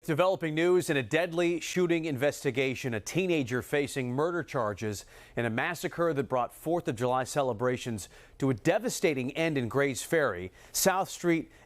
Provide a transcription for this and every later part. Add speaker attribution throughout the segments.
Speaker 1: Developing news in a deadly shooting investigation. A teenager facing murder charges in a massacre that brought 4th of July celebrations to a devastating end in Grays Ferry. South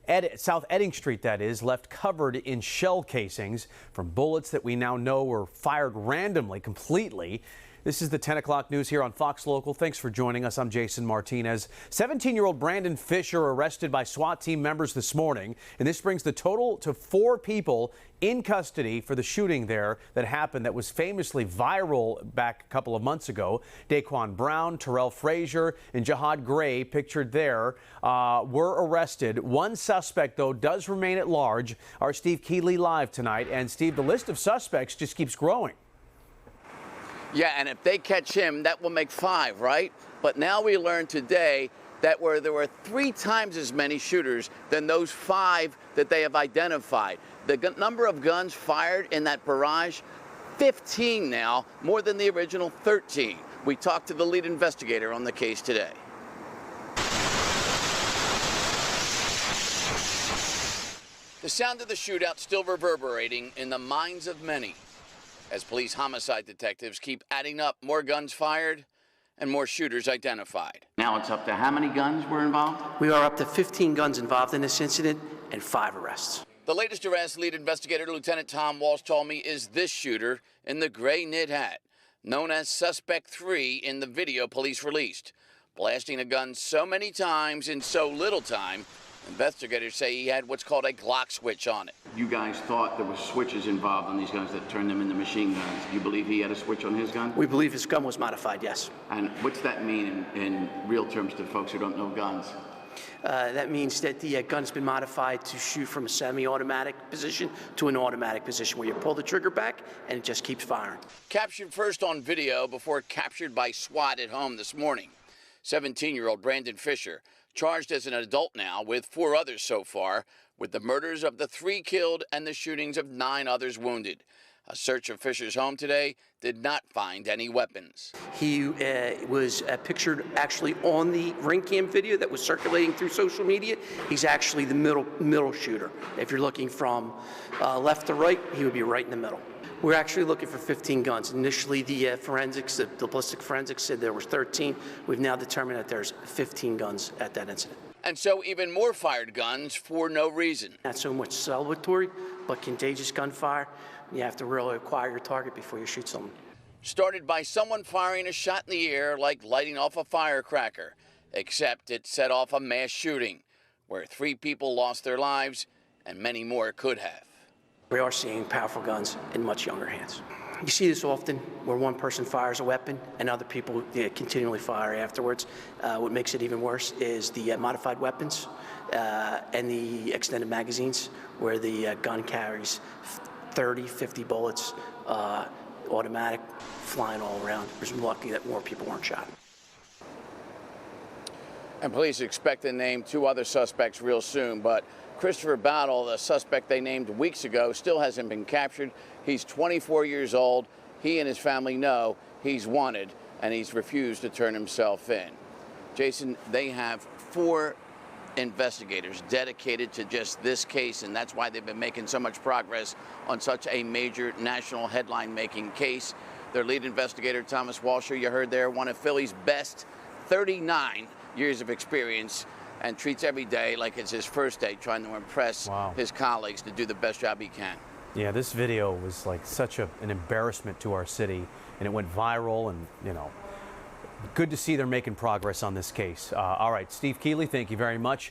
Speaker 1: Edding Street, that is, left covered in shell casings from bullets that we now know were fired randomly, completely. This is the 10 o'clock news here on Fox Local. Thanks for joining us. I'm Jason Martinez. 17-year-old Brandon Fischer arrested by SWAT team members this morning, and this brings the total to 4 people in custody for the shooting there that happened that was famously viral back a couple of months ago. Daquan Brown, Terrell Frazier, and Jihad Gray, pictured there, were arrested. One suspect, though, does remain at large. Our Steve Keeley live tonight. And Steve, the list of suspects just keeps growing.
Speaker 2: Yeah, and if they catch him, that will make 5, right? But now we learned today that there were 3 times as many shooters than those 5 that they have identified. The number of guns fired in that barrage, 15 now, more than the original 13. We talked to the lead investigator on the case today. The sound of the shootout still reverberating in the minds of many, as police homicide detectives keep adding up more guns fired and more shooters identified. Now it's up to how many guns were involved?
Speaker 3: We are up to 15 guns involved in this incident and 5 arrests.
Speaker 2: The latest arrest, lead investigator Lieutenant Tom Walsh told me, is this shooter in the gray knit hat, known as Suspect 3 in the video police released, blasting a gun so many times in so little time. Investigators say he had what's called a Glock switch on it. You guys thought there were switches involved on these guns that turned them into machine guns. Do you believe he had a switch on his gun?
Speaker 3: We believe his gun was modified, yes.
Speaker 2: And what's that mean in real terms to folks who don't know guns?
Speaker 3: That means that the gun's been modified to shoot from a semi-automatic position to an automatic position where you pull the trigger back and it just keeps firing. Captured first on video before captured by SWAT at home this morning. 17-year-old Brandon Fischer, charged as an adult now with 4 others so far, with the murders of the 3 killed and the shootings of 9 others wounded. A search of Fischer's home today did not find any weapons. He was pictured actually on the ring cam video that was circulating through social media. He's actually the middle shooter. If you're looking from left to right, he would be right in the middle. We're actually looking for 15 guns. Initially, the forensics, the ballistic forensics said there was 13. We've now determined that there's 15 guns at that incident. And so even more fired guns for no reason. Not so much celebratory, but contagious gunfire. You have to really acquire your target before you shoot someone. Started by someone firing a shot in the air like lighting off a firecracker, except it set off a mass shooting where 3 people lost their lives and many more could have. We are seeing powerful guns in much younger hands. You see this often where one person fires a weapon and other people continually fire afterwards. What makes it even worse is the modified weapons and the extended magazines where the gun carries 30, 50 bullets, automatic, flying all around. We're lucky that more people weren't shot. And police expect to name 2 other suspects real soon, but Christopher Battle, the suspect they named weeks ago, still hasn't been captured. He's 24 years old. He and his family know he's wanted, and he's refused to turn himself in. Jason, they have 4 investigators dedicated to just this case, and that's why they've been making so much progress on such a major national headline-making case. Their lead investigator, Thomas Walsh, you heard there, one of Philly's best, 39 years of experience, and treats every day like it's his first day, trying to impress his colleagues to do the best job he can.
Speaker 1: Yeah, this video was like such an embarrassment to our city, and it went viral, and, you know, good to see they're making progress on this case. All right, Steve Keeley, thank you very much.